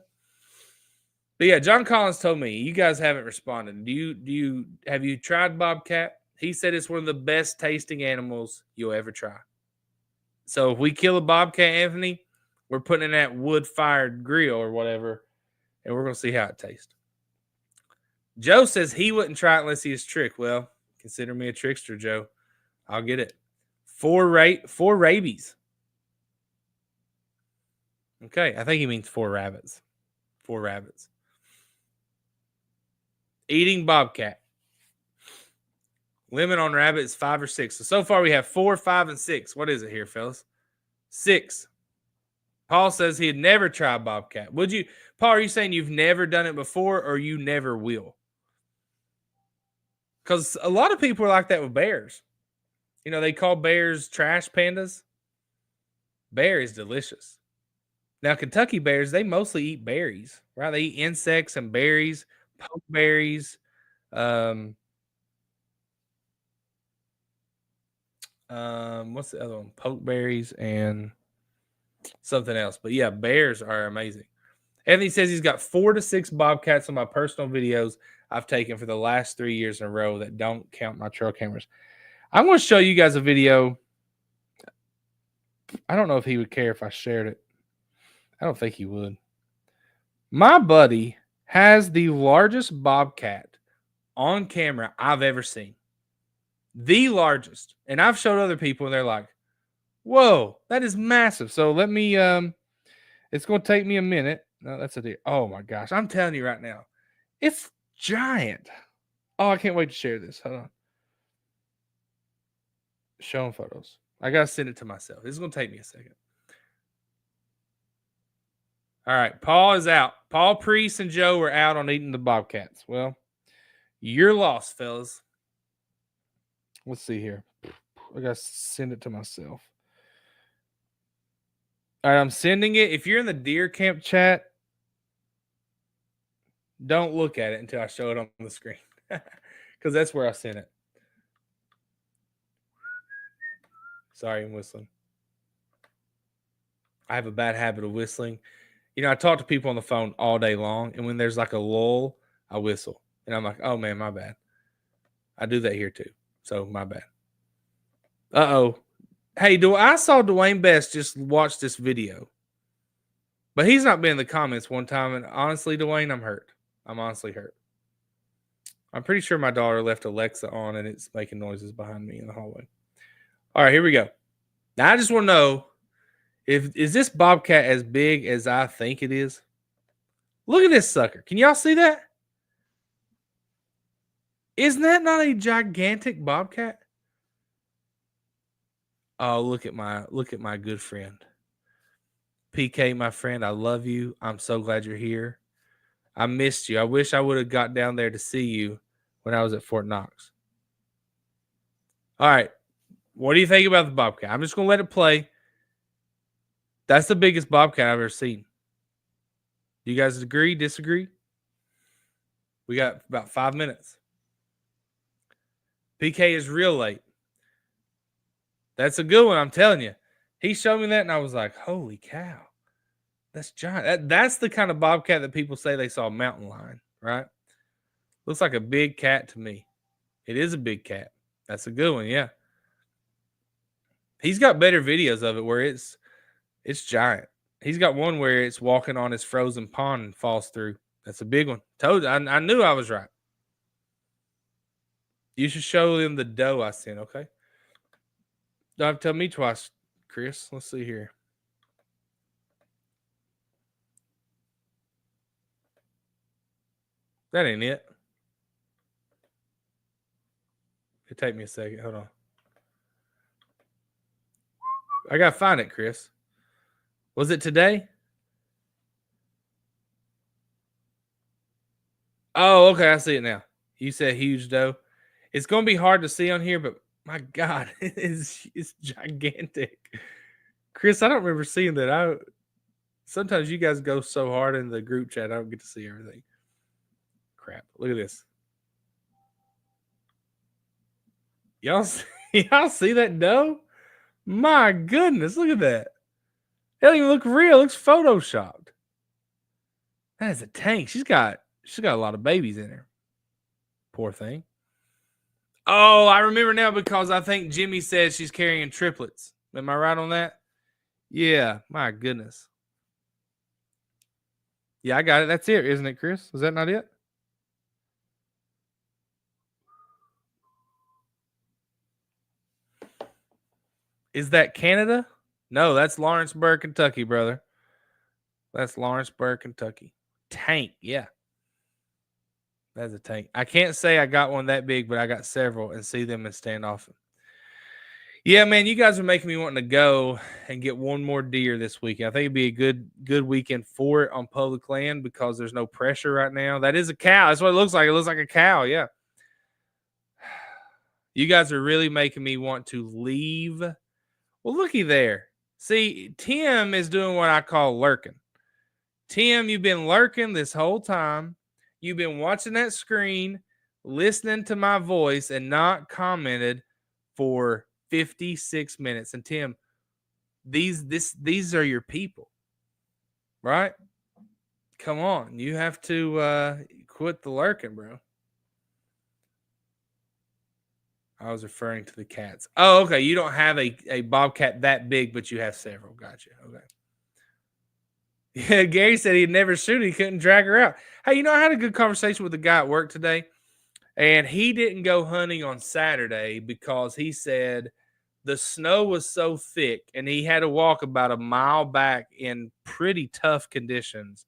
But yeah, John Collins told me you guys haven't responded. Have you tried bobcat? He said it's one of the best tasting animals you'll ever try. So if we kill a bobcat, Anthony, we're putting in that wood-fired grill or whatever, and we're gonna see how it tastes. Joe says he wouldn't try it unless he is tricked. Well, consider me a trickster, Joe. I'll get it. Four rabies. Okay, I think he means 4 rabbits. 4 rabbits. Eating bobcat. Limit on rabbit is 5 or 6. So far we have 4, 5, and 6. What is it here, fellas? 6. Paul says he'd never try bobcat. Would you, Paul? Are you saying you've never done it before, or you never will? Because a lot of people are like that with bears. You know, they call bears trash pandas. Bear is delicious. Now, Kentucky bears, they mostly eat berries, right? They eat insects and berries, pokeberries. What's the other one? Pokeberries and something else. But yeah, bears are amazing. Anthony says he's got 4 to 6 bobcats on my personal videos I've taken for the last 3 years in a row that don't count my trail cameras. I'm going to show you guys a video. I don't know if he would care if I shared it. I don't think he would. My buddy has the largest bobcat on camera I've ever seen. The largest. And I've showed other people and they're like, whoa, that is massive. So let me, it's going to take me a minute. No, that's a deer. Oh my gosh. I'm telling you right now, it's giant. Oh, I can't wait to share this. Hold on. Showing photos. I got to send it to myself. This is going to take me a second. All right. Paul is out. Paul Priest and Joe are out on eating the bobcats. Well, you're lost, fellas. Let's see here. I got to send it to myself. All right. I'm sending it. If you're in the deer camp chat, don't look at it until I show it on the screen because that's where I sent it. Sorry, I'm whistling. I have a bad habit of whistling. You know, I talk to people on the phone all day long, and when there's like a lull, I whistle. And I'm like, oh, man, my bad. I do that here too. So, my bad. Uh-oh. Hey, I saw Dwayne Best just watch this video. But he's not been in the comments one time, and honestly, Dwayne, I'm hurt. I'm honestly hurt. I'm pretty sure my daughter left Alexa on, and it's making noises behind me in the hallway. All right, here we go. Now, I just want to know, is this bobcat as big as I think it is? Look at this sucker. Can y'all see that? Isn't that not a gigantic bobcat? Oh, look at my good friend. PK, my friend, I love you. I'm so glad you're here. I missed you. I wish I would have got down there to see you when I was at Fort Knox. All right. What do you think about the bobcat? I'm just going to let it play. That's the biggest bobcat I've ever seen. Do you guys agree, disagree? We got about 5 minutes. PK is real late. That's a good one, I'm telling you. He showed me that, and I was like, holy cow. That's giant. That's the kind of bobcat that people say they saw a mountain lion, right? Looks like a big cat to me. It is a big cat. That's a good one, yeah. He's got better videos of it where it's giant. He's got one where it's walking on his frozen pond and falls through. That's a big one. Told you, I knew I was right. You should show them the doe I sent, okay? Don't have to tell me twice, Chris. Let's see here. That ain't it. It'll take me a second. Hold on. I got to find it, Chris. Was it today? Oh, okay. I see it now. You said huge doe. It's going to be hard to see on here, but my God, it's gigantic. Chris, I don't remember seeing that. Sometimes you guys go so hard in the group chat, I don't get to see everything. Crap. Look at this. Y'all see that doe? My goodness, look at that. It don't even look real. It looks photoshopped. That is a tank. She's got a lot of babies in her. Poor thing. Oh, I remember now because I think Jimmy says she's carrying triplets. Am I right on that? Yeah, my goodness. Yeah, I got it. That's it, isn't it, Chris? Is that not it? Is that Canada? No, that's Lawrenceburg, Kentucky, brother. That's Lawrenceburg, Kentucky. Tank, yeah. That's a tank. I can't say I got one that big, but I got several and see them and stand off. Yeah, man, you guys are making me want to go and get one more deer this weekend. I think it'd be a good weekend for it on public land because there's no pressure right now. That is a cow. That's what it looks like. It looks like a cow. Yeah. You guys are really making me want to leave. Well, looky there. See, Tim is doing what I call lurking. Tim, you've been lurking this whole time. You've been watching that screen, listening to my voice, and not commented for 56 minutes. And Tim, these are your people, right? Come on, you have to quit the lurking, bro. I was referring to the cats. Oh, okay. You don't have a bobcat that big, but you have several. Gotcha. Okay. Yeah, Gary said he'd never shoot. He couldn't drag her out. Hey, I had a good conversation with a guy at work today, and he didn't go hunting on Saturday because he said the snow was so thick and he had to walk about a mile back in pretty tough conditions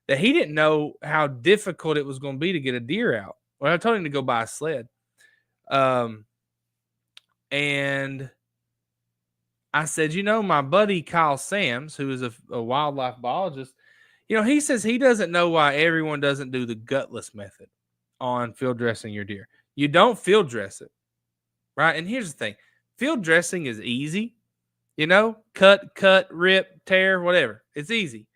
that he didn't know how difficult it was going to be to get a deer out. Well, I told him to go buy a sled. And I said, my buddy Kyle Sams, who is a wildlife biologist, he says he doesn't know why everyone doesn't do the gutless method on field dressing your deer. You don't field dress it, right? And here's the thing. Field dressing is easy, cut, rip, tear, whatever. It's easy,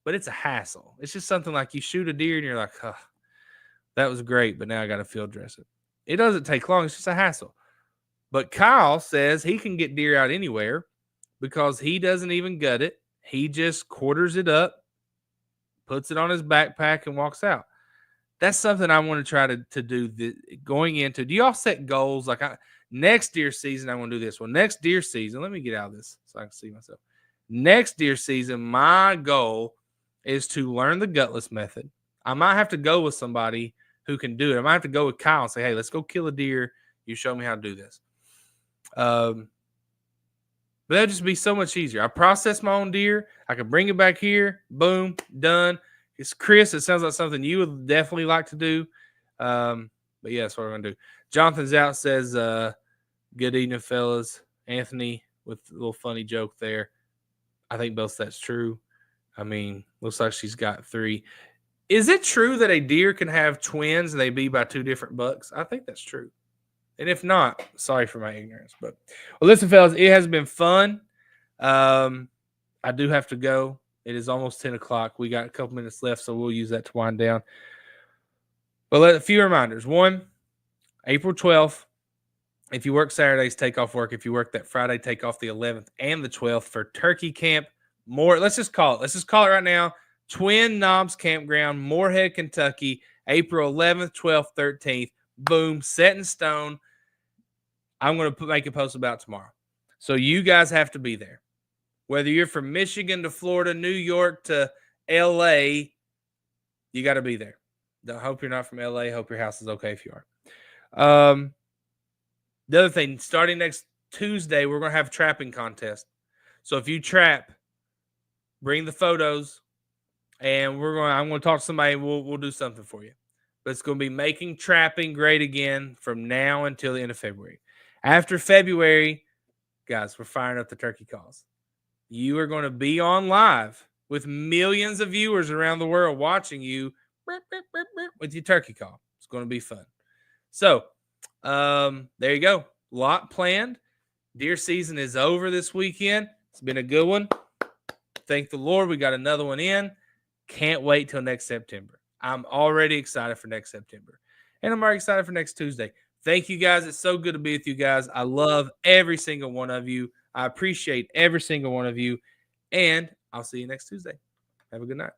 but it's a hassle. It's just something like you shoot a deer and you're like, oh, that was great, but now I got to field dress it. It doesn't take long. It's just a hassle. But Kyle says he can get deer out anywhere because he doesn't even gut it. He just quarters it up, puts it on his backpack, and walks out. That's something I want to try to do going into. Do y'all set goals? Like next deer season, I want to do this. Well, next deer season, let me get out of this so I can see myself. Next deer season, my goal is to learn the gutless method. I might have to go with somebody who can do it. I might have to go with Kyle and say, hey, let's go kill a deer. You show me how to do this. But that'd just be so much easier. I process my own deer. I can bring it back here. Boom, done. It's Chris. It sounds like something you would definitely like to do. But yeah, that's what we're going to do. Jonathan's out says, good evening, fellas. Anthony with a little funny joke there. I think both that's true. I mean, looks like she's got 3. Is it true that a deer can have twins and they be by 2 different bucks? I think that's true. And if not, sorry for my ignorance. But well, listen, fellas, it has been fun. I do have to go. It is almost 10 o'clock. We got a couple minutes left, so we'll use that to wind down. But a few reminders. 1, April 12th. If you work Saturdays, take off work. If you work that Friday, take off the 11th and the 12th for Turkey Camp. Let's just call it right now. Twin Knobs Campground, Moorhead, Kentucky, April 11th, 12th, 13th. Boom, set in stone. I'm going to make a post about tomorrow. So you guys have to be there. Whether you're from Michigan to Florida, New York to LA, you got to be there. I hope you're not from LA. Hope your house is okay if you are. The other thing, starting next Tuesday, we're going to have a trapping contest. So if you trap, bring the photos, and I'm going to talk to somebody. We'll do something for you. But it's going to be making trapping great again from now until the end of February. After February, guys, we're firing up the turkey calls. You are going to be on live with millions of viewers around the world watching you with your turkey call. It's going to be fun. So there you go. Lot planned. Deer season is over this weekend. It's been a good one. Thank the Lord. We got another one in. Can't wait till next September. I'm already excited for next September. And I'm already excited for next Tuesday. Thank you guys. It's so good to be with you guys. I love every single one of you. I appreciate every single one of you. And I'll see you next Tuesday. Have a good night.